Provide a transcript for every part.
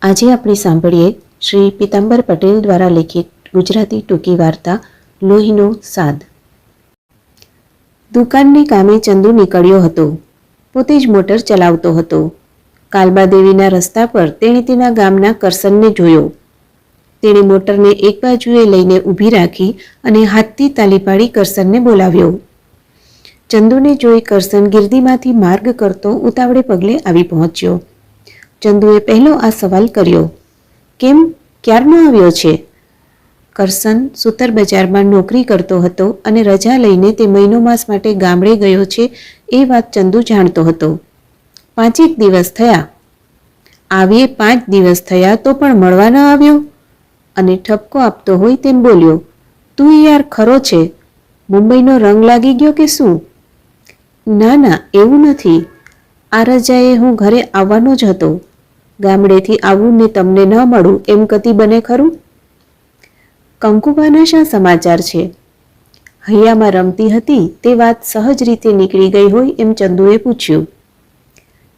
આજે આપણે સાંભળીએ શ્રી પીતાંબર પટેલ દ્વારા લિખિત ગુજરાતી ટૂંકી વાર્તા લોહીનો સાદ. દુકાનને કામે ચંદુ નીકળ્યો હતો. પોતે જ મોટર ચલાવતો હતો. કાલબાદેવીના રસ્તા પર તેણે તેના ગામના કરસનને જોયો. તેણે મોટરને એક બાજુએ લઈને ઊભી રાખી અને હાથથી તાલી પાડી કરસનને બોલાવ્યો. ચંદુને જોઈ કરસન ગિરદીમાંથી માર્ગ કરતો ઉતાવળે પગલે આવી પહોંચ્યો. ચંદુએ પહેલો આ સવાલ કર્યો, કેમ, ક્યારનો આવ્યો છે? કરસન સૂતર બજારમાં નોકરી કરતો હતો અને રજા લઈને તે મહિનો માસ માટે ગામડે ગયો છે એ વાત ચંદુ જાણતો હતો. 5 દિવસ થયા. આવીએ 5 દિવસ થયા તો પણ મળવા ન આવ્યો? અને ઠપકો આપતો હોય તેમ બોલ્યો, તું યાર ખરો છે, મુંબઈનો રંગ લાગી ગયો કે શું? ના ના, એવું નથી. આ રજાએ હું ઘરે આવવાનો જ હતો. ગામડેથી આવું ને તમને ન મળું એમ કદી બને ખરું? કંકુબાના શા સમાચાર છે? હૈયામાં રમતી હતી તે વાત સહજ રીતે નીકળી ગઈ હોય એમ ચંદુએ પૂછ્યું.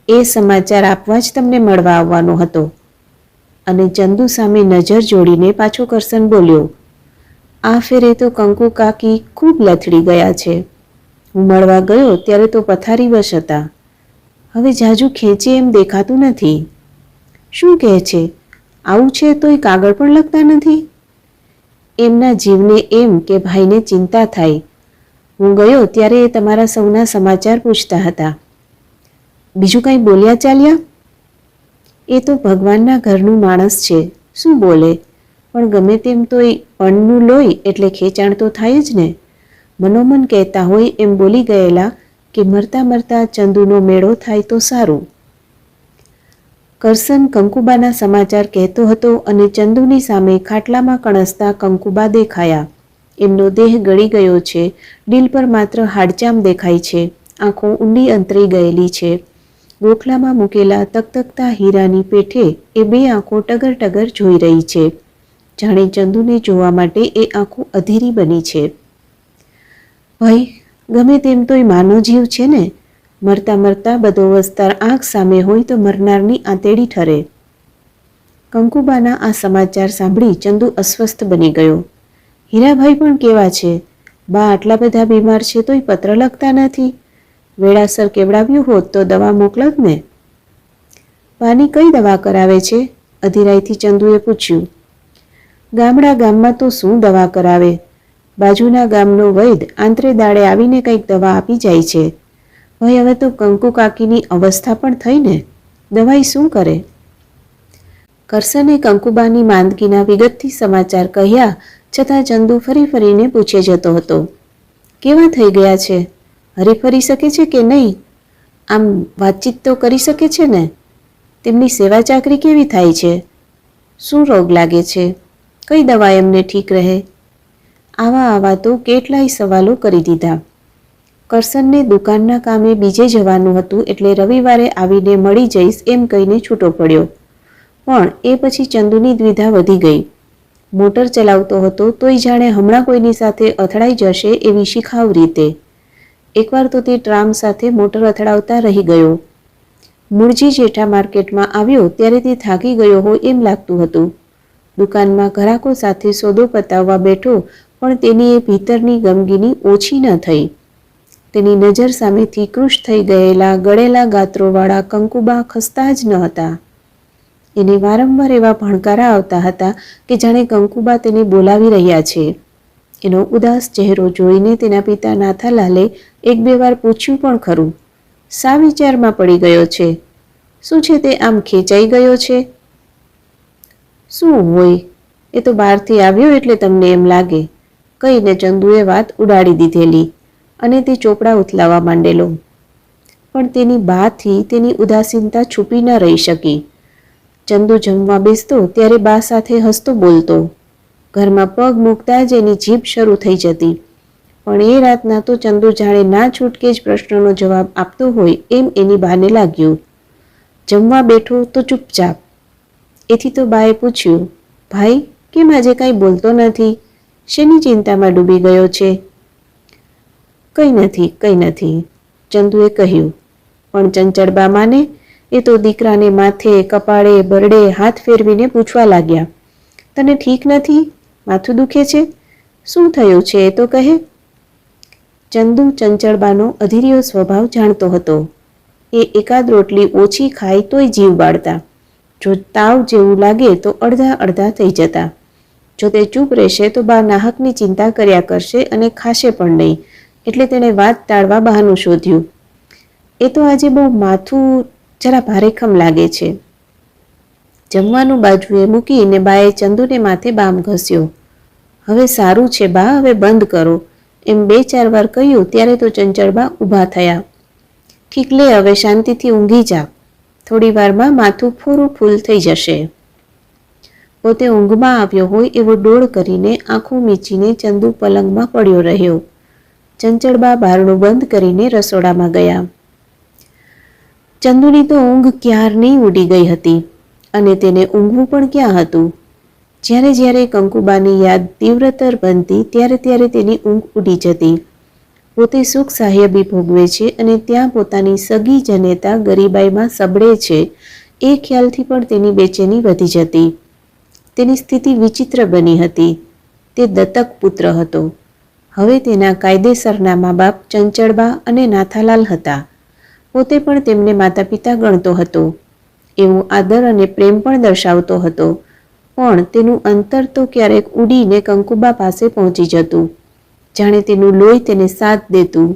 એ સમાચાર આપવા જ તમને મળવા આવવાનો હતો. અને ચંદુ સામે નજર જોડીને પાછો કરસન બોલ્યો, આ ફેરે તો કંકુ કાકી ખૂબ લથડી ગયા છે. હું મળવા ગયો ત્યારે તો પથારીવશ હતા. હવે જાજુ ખેંચે એમ દેખાતું નથી. શું કહે છે? આવું છે તોય કાગળ પણ લખતા નથી. એમના જીવને એમ કે ભાઈને ચિંતા થાય. હું ગયો ત્યારે એ તમારા સૌના સમાચાર પૂછતા હતા. બીજું કંઈ બોલ્યા ચાલ્યા? એ તો ભગવાનના ઘરનું માણસ છે, શું બોલે? પણ ગમે તેમ તોય પણનું લોહી એટલે ખેંચાણ તો થાય જ ને. મનોમન કહેતા હોય એમ બોલી ગયેલા કે મરતા મરતા ચંદુનો મેળો થાય તો સારું. કરસન કંકુબાના સમાચાર કહેતો હતો અને ચંદુની સામે ખાટલામાં કણસતા કંકુબા દેખાયા. એમનો દેહ ગળી ગયો છે, દિલ પર માત્ર હાડચામ દેખાય છે, આંખો ઊંડી અંતરી ગયેલી છે. ગોખલામાં મૂકેલા તકતકતા હીરાની પેઠે એ બે આંખો ટગર ટગર જોઈ રહી છે. જાણે ચંદુને જોવા માટે એ આંખો અધીરી બની છે. ભાઈ, ગમે તેમ તોય માનો જીવ છે ને. મરતા મરતા બધો વસ્તાર આંખ સામે હોય તો મરનારની આંતેડી ઠરે. કંકુબાના આ સમાચાર સાંભળી ચંદુ અસ્વસ્થ બની ગયો. હીરાભાઈ પણ કેવા છે? બા આટલા બધા બીમાર છે તોય પત્ર લખતા નથી. વેળાસર કેવડાવ્યું હોત તો દવા મોકલત ને. બાની કઈ દવા કરાવે છે? અધીરાઈથી ચંદુએ પૂછ્યું. ગામમાં તો શું દવા કરાવે? બાજુના ગામનો વૈદ આંતરે દાડે આવીને કંઈક દવા આપી જાય છે. ભાઈ, હવે તો કંકુ કાકીની અવસ્થા પણ થઈ ને, દવાઈ શું કરે? કરસને કંકુબાની માંદગીના વિગતથી સમાચાર કહ્યા છતાં ચંદુ ફરી ફરીને પૂછે જતો હતો, કેવા થઈ ગયા છે? હરી ફરી શકે છે કે નહીં? આમ વાતચીત તો કરી શકે છે ને? તેમની સેવા ચાકરી કેવી થાય છે? શું રોગ લાગે છે? કઈ દવા એમને ઠીક રહે? આવા તો કેટલાય સવાલો કરી દીધા. કરસનને દુકાનના કામે બીજે જવાનું હતું એટલે રવિવારે આવીને મળી જઈશ એમ કહીને છૂટો પડ્યો. પણ એ પછી ચંદુની દ્વિધા વધી ગઈ. મોટર ચલાવતો હતો તોય જાણે હમણાં કોઈની સાથે અથડાઈ જશે એવી શિખાઉ રીતે. એકવાર તો તે ટ્રામ સાથે મોટર અથડાવતા રહી ગયો. મૂળજી જેઠા માર્કેટમાં આવ્યો ત્યારે તે થાકી ગયો હોય એમ લાગતું હતું. દુકાનમાં ગ્રાહકો સાથે સોદો પતાવવા બેઠો પણ તેની એ ભીતરની ગમગીની ઓછી ન થઈ. તેની નજર સામેથી કૃશ થઈ ગયેલા ગળેલા ગાત્રોવાળા કંકુબા ખસતા જ ન હતા. એને વારંવાર એવા ભણકારા આવતા હતા કે જાણે કંકુબા તેને બોલાવી રહ્યા છે. એનો ઉદાસ ચહેરો જોઈને તેના પિતા નાથાલાલે 1-2 વાર પૂછ્યું પણ ખરું, શા વિચારમાં પડી ગયો છે? શું છે તે આમ ખેંચાઈ ગયો છે? શું હોય, એ તો બહારથી આવ્યો એટલે તમને એમ લાગે, કહીને ચંદુએ વાત ઉડાડી દીધેલી અને તે ચોપડા ઉથલાવવા માંડેલો. પણ તેની બાથી તેની ઉદાસીનતા છૂપી ન રહી શકી. ચંદુ જમવા બેસતો ત્યારે બા સાથે હસતો બોલતો. ઘરમાં પગ મૂકતા જ એની જીભ શરૂ થઈ જતી. પણ એ રાતના તો ચંદુ જાણે ના છૂટકે જ પ્રશ્નનો જવાબ આપતો હોય એમ એની બાને લાગ્યું. જમવા બેઠો તો ચૂપચાપ. એથી તો બાએ પૂછ્યું, ભાઈ, કેમ આજે કાંઈ બોલતો નથી? શેની ચિંતામાં ડૂબી ગયો છે? કંઈ નથી, ચંદુએ કહ્યું. પણ ચંચળબા માને એ તો દીકરાને માથે, કપાળે, બરડે હાથ ફેરવીને પૂછવા લાગ્યા, તને ઠીક નથી? માથું દુખે છે? શું થયું છે એ તો કહે. ચંદુ ચંચળબાનો અધીર્યો સ્વભાવ જાણતો હતો. એ એકાદ રોટલી ઓછી ખાય તોય જીવ બાળતા. જો તાવ જેવું લાગે તો અડધા અડધા થઈ જતા. જો તે ચૂપ રહેશે તો બા નાહકની ચિંતા કર્યા કરશે અને ખાશે પણ નહીં, એટલે તેણે વાત ટાળવા બહાનું શોધ્યું. એ તો આજે બહુ માથું જરા ભારેખમ લાગે છે. જમવાનું બાજુએ મૂકીને બાએ ચંદુને માથે બામ ઘસ્યો. હવે સારું છે બા, હવે બંધ કરો, એમ 2-4 વાર કહ્યું ત્યારે તો ચંચળબા ઊભા થયા. ઠીક લે, હવે શાંતિથી ઊંઘી જા, થોડી વારમાં માથું પૂરું ફૂલ થઈ જશે. પોતે ઊંઘમાં આવ્યો હોય એવો ડોળ કરીને આંખો મીચીને ચંદુ પલંગમાં પડ્યો રહ્યો. ચંચળબા બારણું બંધ કરીને રસોડામાં ગયા. ચંદુની તો ઊંઘ ક્યારની ઉડી ગઈ હતી અને તેને ઊંઘવું પણ ક્યાં હતું. જ્યારે જ્યારે કંકુબાની યાદ તીવ્રતર બનતી ત્યારે ત્યારે તેની ઊંઘ ઉડી જતી. પોતે સુખ સાહેબી ભોગવે છે અને ત્યાં પોતાની સગી જનેતા ગરીબાઈમાં સબળે છે એ ખ્યાલથી પણ તેની બેચેની વધી જતી. તેની સ્થિતિ વિચિત્ર બની હતી. તે દત્તક પુત્ર હતો. હવે તેના કાયદેસરના મા બાપ ચંચળબા અને નાથાલાલ હતા. પોતે પણ તેમને માતા પિતા ગણતો હતો. એવું આદર અને પ્રેમ પણ દર્શાવતો હતો. પણ તેનું અંતર તો ક્યારેક ઉડીને કંકુબા પાસે પહોંચી જતું. જાણે તેનું લોહી તેને સાથ દેતું.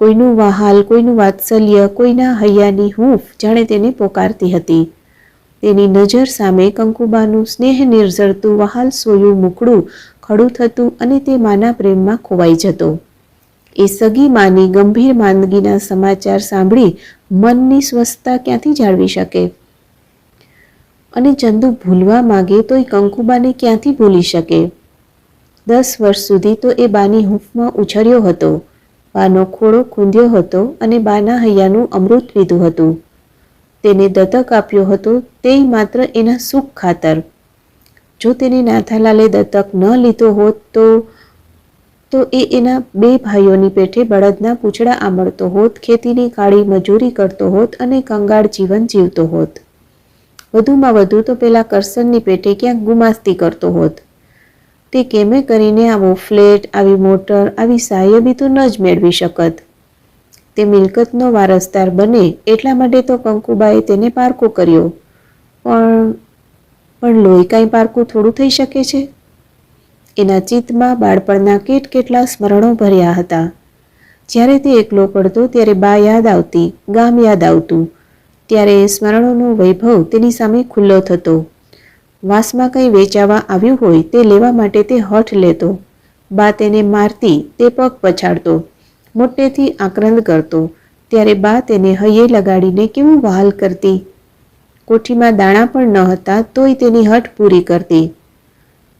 કોઈનું વહાલ, કોઈનું વાત્સલ્ય, કોઈના હૈયાની હૂંફ જાણે તેને પોકારતી હતી. તેની નજર સામે કંકુબાનું સ્નેહ નિર્ઝરતું વહાલ સોયું મુખડું ખડું થતું અને તે માના પ્રેમમાં ખોવાઈ જતો. એ સગી માની ગંભીર માંદગીના સમાચાર સાંભળી મનની સ્વસ્થતા ક્યાંથી જાળવી શકે? અને ચંદુ ભૂલવા માગે તોય કંકુબાને ક્યાંથી ભૂલી શકે? 10 વર્ષ સુધી તો એ બાની હૂંફમાં ઉછર્યો હતો. બાનો ખોળો ખૂંદ્યો હતો અને બાના હૈયાનું અમૃત પીધું હતું. તેને દત્તક આપ્યો હતો તેય માત્ર એના સુખ ખાતર. જો તેને નાથાલાલે દત્તક ન લીધો હોત તો એ એના 2 ભાઈઓની પેઠે બળદના પૂંછડા આંબળતો હોત, ખેતીની કાળી મજૂરી કરતો હોત અને કંગાળ જીવન જીવતો હોત. વધુમાં વધુ તો પેલા કરસનની પેટે ક્યાંક ગુમાસ્તી કરતો હોત. તે કેમે કરીને આવો ફ્લેટ, આવી મોટર, આવી સાહેબી તો ન જ મેળવી શકત. તે મિલકતનો વારસદાર બને એટલા માટે તો કંકુબાએ તેને પારકો કર્યો. પણ લોહી કાંઈ પારકું થોડું થઈ શકે છે? એના ચિત્તમાં બાળપણના કેટલા સ્મરણો ભર્યા હતા. જ્યારે તે એકલો પડતો ત્યારે બા યાદ આવતી, ગામ યાદ આવતું. ત્યારે એ સ્મરણોનો વૈભવ તેની સામે ખુલ્લો થતો. વાસમાં કંઈ વેચાવા આવ્યું હોય તે લેવા માટે તે હઠ લેતો. બા તેને મારતી, તે પગ પછાડતો, મોટેથી આક્રંદ કરતો. ત્યારે બા તેને હૈયે લગાડીને કેવું વહાલ કરતી. કોઠીમાં દાણા પણ ન હતા તોય તેની હઠ પૂરી કરતી.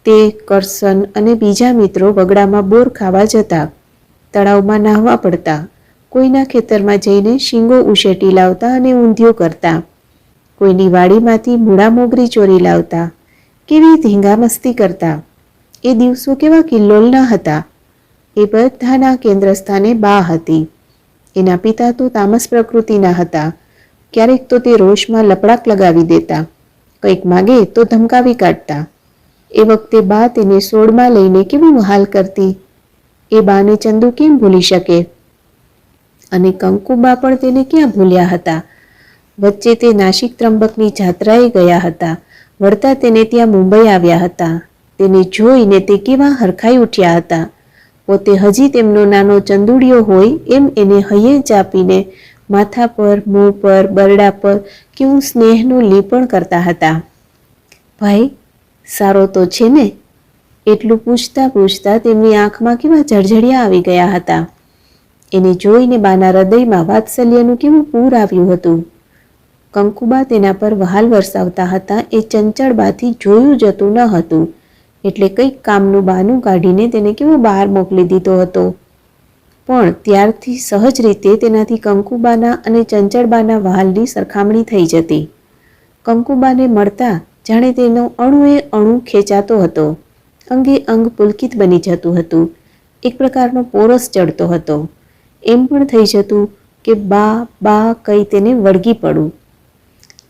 તે, કરસન અને બીજા મિત્રો વગડામાં બોર ખાવા જતા, તળાવમાં નાહવા પડતા, કોઈના ખેતરમાં જઈને શીંગો ઉશેટી લાવતા અને ઊંધિયું કરતા, કોઈની વાડીમાંથી મૂળા મોગરી ચોરી લાવતા, કેવી ધીંગા મસ્તી કરતા. એ દિવસો કેવા કિલ્લોલના હતા. એ બધાના કેન્દ્રસ્થાને બા હતી. એના પિતા તો તામસ પ્રકૃતિના હતા. ક્યારેક તો તે રોષમાં લપડાક લગાવી દેતા, કંઈક માગે તો ધમકાવી કાઢતા. એ વખતે બા તેને સોડમાં લઈને કેવું વહાલ કરતી. એ બાને ચંદુ કેમ ભૂલી શકે? અને કંકુબા પણ તેને ક્યાં ભૂલ્યા હતા? વચ્ચે તે નાસિક ત્રંબકની જાત્રાએ ગયા હતા. વળતા તેને ત્યાં મુંબઈ આવ્યા હતા. તેને જોઈને તે કેવા હરખાઈ ઉઠ્યા હતા. પોતે હજી તેમનો નાનો ચંદુડિયો હોય એમ એને હૈયે ચાપીને માથા પર, મોં પર, બરડા પર કેવું સ્નેહનું લીપણ કરતા હતા. ભાઈ સારો તો છે ને? એટલું પૂછતા પૂછતા તેમની આંખમાં કેવા જળજળિયા આવી ગયા હતા. એને જોઈને બાના હૃદયમાં વાત્સલ્યનું કેવું પૂર આવ્યું હતું. કંકુબા તેના પર વહાલ વરસાવતા હતા એ ચંચળબાથી જોયું જતું ન હતું. એટલે કંઈક કામનું બહાનું કાઢીને તેને કેવો બહાર મોકલી દીધો હતો. પણ ત્યારથી સહજ રીતે તેનાથી કંકુબાના અને ચંચળબાના વહાલની સરખામણી થઈ જતી. કંકુબાને મળતા જાણે તેનો અણુએ અણુ ખેંચાતો હતો. અંગે અંગ પુલકિત બની જતું હતું. એક પ્રકારનો પોરસ ચડતો હતો. એમ પણ થઈ જતું કે બા બા કઈ તેને વળગી પડું.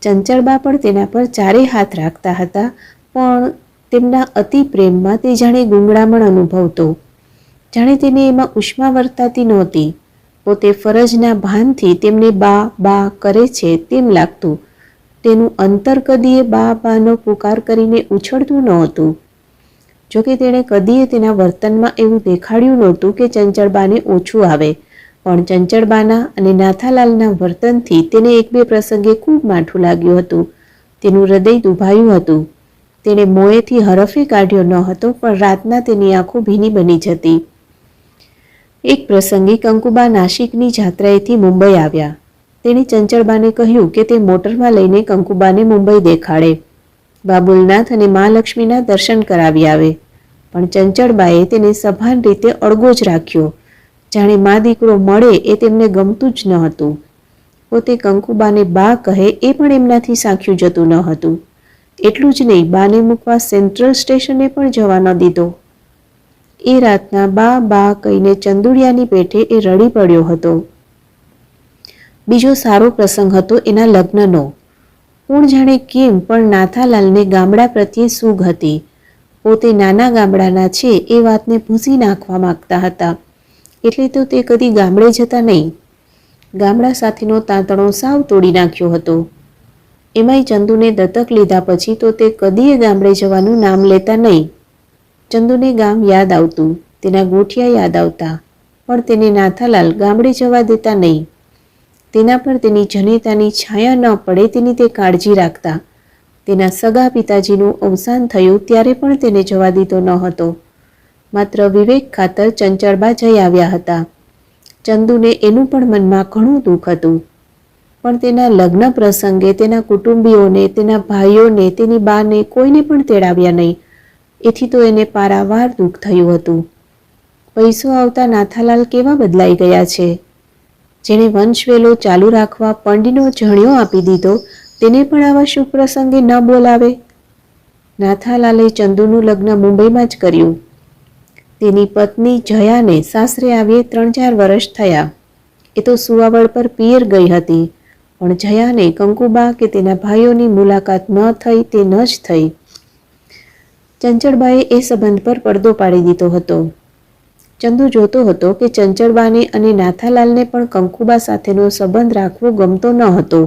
ચંચળબા પણ તેના પર ચારે હાથ રાખતા હતા, પણ તેમના અતિ પ્રેમમાં તે જાણે ગૂંગળામણ અનુભવતો, જાણે તેને એમાં ઉષ્મા વર્તાતી નહોતી. પોતે ફરજના ભાનથી તેમને બા બા કરે છે તેમ લાગતું. તેનું અંતર કદીએ બા બાનો પુકાર કરીને ઉછળતું નહોતું. જોકે તેણે કદીએ તેના વર્તનમાં એવું દેખાડ્યું નહોતું કે ચંચળબાને ઓછું આવે, પણ ચંચળબાના અને નાથાલાલના વર્તનથી તેને એક બે પ્રસંગે ખૂબ માઠું લાગ્યું હતું. તેનું હૃદય દુભાયું હતું. તેણે મોંએથી હરફે કાઢ્યો ન હતો, પણ રાતના તેની આંખો ભીની બની જતી. એક પ્રસંગે કંકુબા નાશિકની જાત્રાએથી મુંબઈ આવ્યા. તેણે ચંચળબાને કહ્યું કે તે મોટરમાં લઈને કંકુબાને મુંબઈ દેખાડે, બાબુલનાથ અને મહાલક્ષ્મીના દર્શન કરાવી આવે. પણ ચંચળબાએ તેને સભાન રીતે અળગો જ રાખ્યો, જાણે મા દીકરો મળે એ તેમને ગમતું જ ન હતું. પોતે કંકુબાને બા કહે એ પણ એમનાથી સાખ્યું જતું ન હતું. એટલું જ નહીં, બાને મૂકવા સેન્ટ્રલ સ્ટેશને પણ જવા ન દીધો. એ રાતના બા બા કહીને ચંદુડિયાની પેઠે એ રડી પડ્યો હતો. બીજો સારો પ્રસંગ હતો એના લગ્નનો. કોણ જાણે કેમ પણ નાથાલાલને ગામડા પ્રત્યે સૂગ હતી. પોતે નાના ગામડાના છે એ વાતને ભૂંસી નાખવા માગતા હતા, એટલે તો તે કદી ગામડે જતા નહીં. ગામડા સાથેનો તાંતણો સાવ તોડી નાખ્યો હતો. એમાંય ચંદુને દત્તક લીધા પછી તો તે કદીએ ગામડે જવાનું નામ લેતા નહીં. ચંદુને ગામ યાદ આવતું, તેના ગોઠિયા યાદ આવતા, પણ તેને નાથાલાલ ગામડે જવા દેતા નહીં. તેના પર તેની જનેતાની છાયા ન પડે તેની તે કાળજી રાખતા. તેના સગા પિતાજીનું અવસાન થયું ત્યારે પણ તેને જવા દીધો ન હતો. માત્ર વિવેક ખાતર ચંચળબા જઈ આવ્યા હતા. ચંદુને એનું પણ મનમાં ઘણું દુઃખ હતું, પણ તેના લગ્ન પ્રસંગે તેના કુટુંબીઓને, તેના ભાઈઓને, તેની બાને કોઈને પણ તેડાવ્યા નહીં. એથી તો એને પારાવાર દુઃખ થયું હતું. પૈસો આવતા નાથાલાલ કેવા બદલાઈ ગયા છે. જેણે વંશવેલો ચાલુ રાખવા પંડીનો જણિયો આપી દીધો, તેને પણ આવા શુભ પ્રસંગે ન બોલાવે. નાથાલાલે ચંદુનું લગ્ન મુંબઈમાં જ કર્યું. તેની પત્ની જયાને સાસરે આવીએ 3-4 વર્ષ થયા. એ તો સુવાવડ પર પિયર ગઈ હતી, પણ જયાને કંકુબા કે તેના ભાઈઓની મુલાકાત ન થઈ તે ન જ થઈ. ચંચળબાએ એ સંબંધ પર પડદો પાડી દીધો હતો. ચંદુ જોતો હતો કે ચંચળબાને અને નાથાલાલને પણ કંકુબા સાથેનો સંબંધ રાખવો ગમતો ન હતો.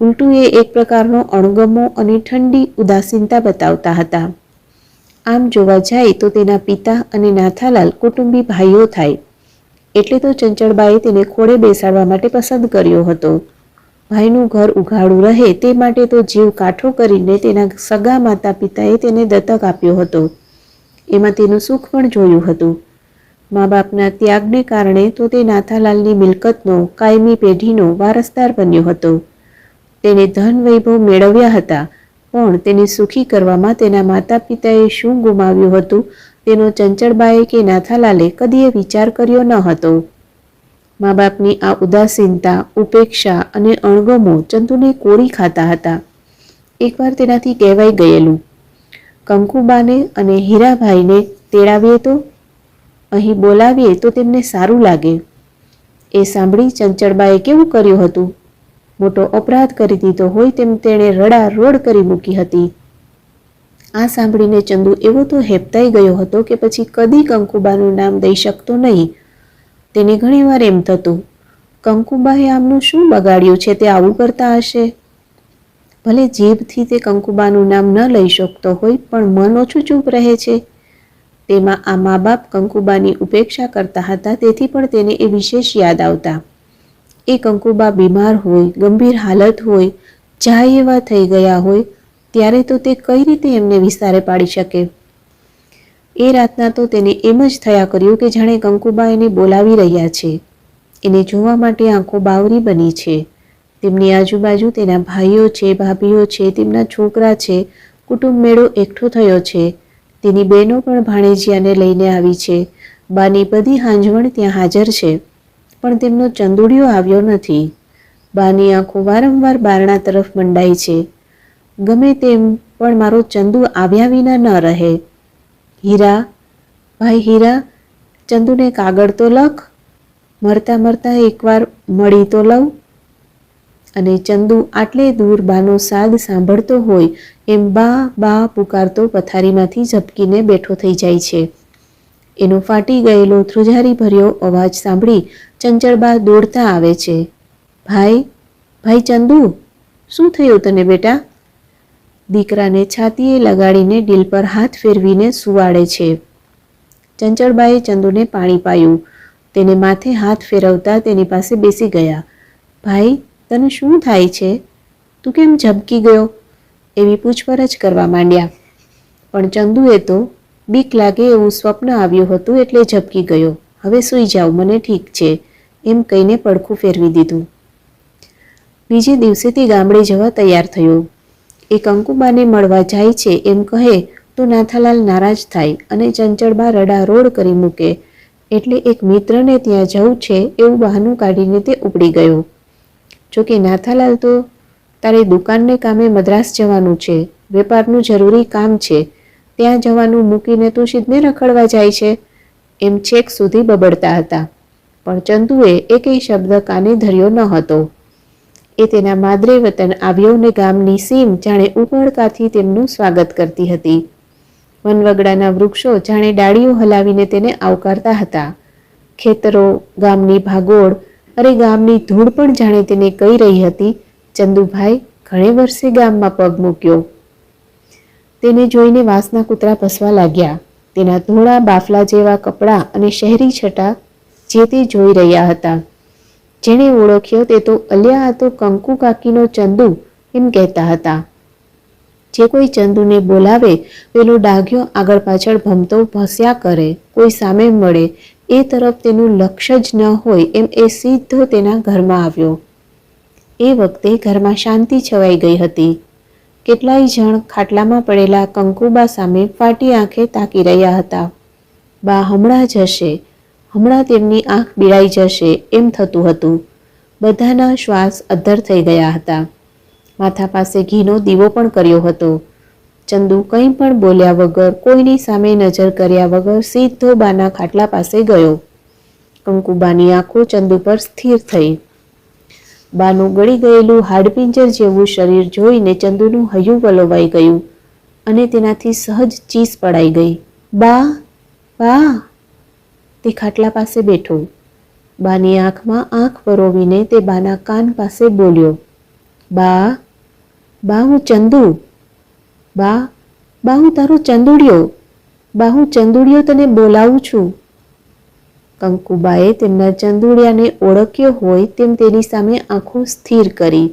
ઉલટું એ એક પ્રકારનો અણગમો અને ઠંડી ઉદાસીનતા બતાવતા હતા. આમ જોવા જાય તો તેના પિતા અને નાથાલાલ કુટુંબી ભાઈઓ થાય, એટલે તો ચંચળબાએ તેને ખોળે બેસાડવા માટે પસંદ કર્યો હતો. ભાઈનું ઘર ઉઘાડું રહે તે માટે તો જીવ કાઠો કરીને તેના સગા માતા પિતાએ તેને દત્તક આપ્યો હતો. એમાં તેનું સુખ પણ જોયું હતું. મા બાપના ત્યાગને કારણે તો તે નાથાલાલની મિલકતનો, કાયમી પેઢીનો વારસદાર બન્યો હતો. તેને ધન વૈભવ મેળવ્યા હતા, પણ તેને સુખી કરવામાં તેના માતા પિતાએ શું ગુમાવ્યું હતું તેનો ચંચળબાએ કે નાથાલાલે કદીએ વિચાર કર્યો ન હતો. મા બાપની આ ઉદાસીનતા, ઉપેક્ષા અને અણગમો ચંદુને કોરી ખાતા હતા. એકવાર તેનાથી કહેવાઈ ગયેલું, કંકુબાને અને હીરાભાઈને તેડાવીએ તો, અહીં બોલાવીએ તો તેમને સારું લાગે. એ સાંભળી ચંચળબાએ કેવું કર્યું હતું. મોટો અપરાધ કરી દીધો હોય તેમ તેણે રડારોડ કરી મૂકી હતી. આ સાંભળીને ચંદુ એવો તો હેપતાઈ ગયો હતો કે પછી કદી કંકુબાનું નામ દઈ શકતો નહીં. તેને ઘણીવાર એમ થતું, કંકુબાએ આમનું શું બગાડ્યું છે તે આવું કરતા હશે. ભલે જીભથી તે કંકુબાનું નામ ન લઈ શકતો હોય, પણ મન ઓછું ચૂપ રહે છે. તેમાં આ મા બાપ કંકુબાની ઉપેક્ષા કરતા હતા, તેથી પણ તેને એ વિશેષ યાદ આવતા. એ કંકુબા બીમાર હોય, ગંભીર હાલત હોય, જાય એવા થઈ ગયા હોય, ત્યારે તો તે કઈ રીતે એમને વિસ્તારે પાડી શકે. એ રાતના તો તેને એમ જ થયા કર્યું કે જાણે કંકુબા એને બોલાવી રહ્યા છે. એને જોવા માટે આંખો બાવરી બની છે. તેમની આજુબાજુ તેના ભાઈઓ છે, ભાભીઓ છે, તેમના છોકરા છે, કુટુંબ મેળો એકઠો થયો છે. તેની બહેનો પણ ભાણેજિયાને લઈને આવી છે. બાની બધી હાંજવણ ત્યાં હાજર છે, પણ તેમનો ચંદુડિયો આવ્યો નથી. બાની આંખો વારંવાર બારણા તરફ મંડાઈ છે. ગમે તેમ પણ મારો ચંદુ આવ્યા વિના ન રહે. હીરા, ભાઈ હીરા, ચંદુને કાગળ તો લખ, મરતા મરતા એકવાર મળી તો લઉં. અને ચંદુ આટલે દૂર બાનો સાદ સાંભળતો હોય એમ બા બા પુકારતો પથારીમાંથી ઝબકીને બેઠો થઈ જાય છે. એનો ફાટી ગયેલો ધ્રુજારી ભર્યો અવાજ સાંભળી ચંચળબા દોડતા આવે છે. ભાઈ, ભાઈ ચંદુ, શું થયું તને બેટા? દીકરાને છાતીએ લગાડીને ડીલ પર હાથ ફેરવીને સુવાડે છે. ચંચળબાએ ચંદુને પાણી પાયું. તેને માથે હાથ ફેરવતા તેની પાસે બેસી ગયા. ભાઈ, તને શું થાય છે? તું કેમ ઝબકી ગયો? એવી પૂછપરછ કરવા માંડ્યા. પણ ચંદુએ તો બીક લાગે એવું સ્વપ્ન આવ્યું હતું એટલે ઝબકી ગયો. હવે સૂઈ જાઓ, મને ઠીક છે, એમ કહીને પડખું ફેરવી દીધું. બીજે દિવસે તે ગામડે જવા તૈયાર થયો. એ કંકુબાને મળવા જાય છે એમ કહે તો નાથાલાલ નારાજ થાય અને ચંચળબા રડારોડ કરી મૂકે. એટલે એક મિત્રને ત્યાં જવું છે એવું બહાનું કાઢીને તે ઉપડી ગયો. જોકે નાથાલાલ તો તારે દુકાનને કામે મદ્રાસ જવાનું છે, વેપારનું જરૂરી કામ છે, ત્યાં જવાનું મૂકીને તું સિદ્ધને રખડવા જાય છે, એમ છેક સુધી બબડતા હતા. પણ ચંદુએ એકેય શબ્દ કાને ધર્યો ન હતો. એ તેના માદરે વતન આવ્યો ને ગામની સીમ જાણે ઉમળકાથી તેમનું સ્વાગત કરતી હતી. વનવગડાના વૃક્ષો જાણે ડાળીઓ હલાવીને તેને આવકારતા હતા. ખેતરો, ગામની ભાગોળ, અરે ગામની ધૂળ પણ જાણે તેને કહી રહી હતી, ચંદુભાઈ, ઘણે વર્ષે ગામમાં પગ મૂક્યો. તેને જોઈને વાસના કૂતરા ભસવા લાગ્યા. તેના ધોળા બાફલા જેવા કપડાં અને શહેરી છટા જે તે જોઈ રહ્યા હતા. જેણે ઓળખ્યો તે તો અલ્યા, આ તો કંકુ કાકીનો ચંદુ, એમ કહેતા હતા. જે કોઈ ચંદુને બોલાવે પેલો ડાઘ્યો આગળ પાછળ ભમતો ભસ્યા કરે. કોઈ સામે મળે એ તરફ તેનું લક્ષ્ય જ ન હોય એમ એ સીધો તેના ઘરમાં આવ્યો. એ વખતે ઘરમાં શાંતિ છવાઈ ગઈ હતી. કેટલાય જણ ખાટલામાં પડેલા કંકુબા સામે ફાટી આંખે તાકી રહ્યા હતા. બા હમણાં જ હશે, હમણાં તેમની આંખ બીડાઈ જશે એમ થતું હતું. બધાના શ્વાસ અદ્ધર થઈ ગયા હતા. માથા પાસે ઘીનો દીવો પણ કર્યો હતો. ચંદુ કંઈ પણ બોલ્યા વગર, કોઈની સામે નજર કર્યા વગર સીધો બાના ખાટલા પાસે ગયો. કંકુબાની આંખો ચંદુ પર સ્થિર થઈ. બાનું ગળી ગયેલું હાડપિંજર જેવું શરીર જોઈને ચંદુનું હૈયું વલોવાઈ ગયું અને તેનાથી સહજ ચીસ પડાઈ ગઈ. બા, બા! તે ખાટલા પાસે બેઠો. બાની આંખમાં આંખ પરોવીને તે બાના કાન પાસે બોલ્યો, બા, બા, હું ચંદુ. બા, બા, હું તારો ચંદુડિયો. બા, હું ચંદુડિયો તને બોલાવું છું. કંકુબાએ તેમના ચંદુડિયાને ઓળખ્યો હોય તેમ તેની સામે આંખો સ્થિર કરી.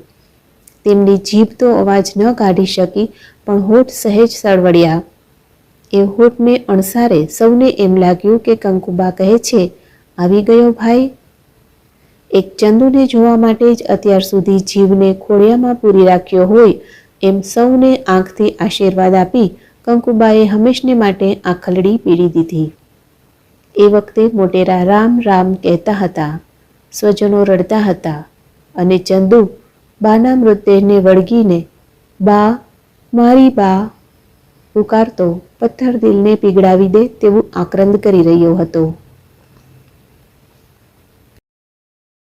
તેમની જીભ તો અવાજ ન કાઢી શકી, પણ હોઠ સહેજ સળવળ્યા. એ હોઠને અણસારે સૌને એમ લાગ્યું કે કંકુબા કહે છે, આવી ગયો ભાઈ. એક ચંદુને જોવા માટે જ અત્યાર સુધી જીવને ખોળિયામાં પૂરી રાખ્યો હોય એમ સૌને આંખથી આશીર્વાદ આપી કંકુબાએ હંમેશને માટે આંખલડી પીડી દીધી. એ વખતે મોટેરા રામ રામ કહેતા હતા, સ્વજનો રડતા હતા અને ચંદુ બાના મૃતદેહને વળગીને બા, મારી બા પુકારતો પથ્થર દિલને પીગળાવી દે તેવું આક્રંદ કરી રહ્યો હતો.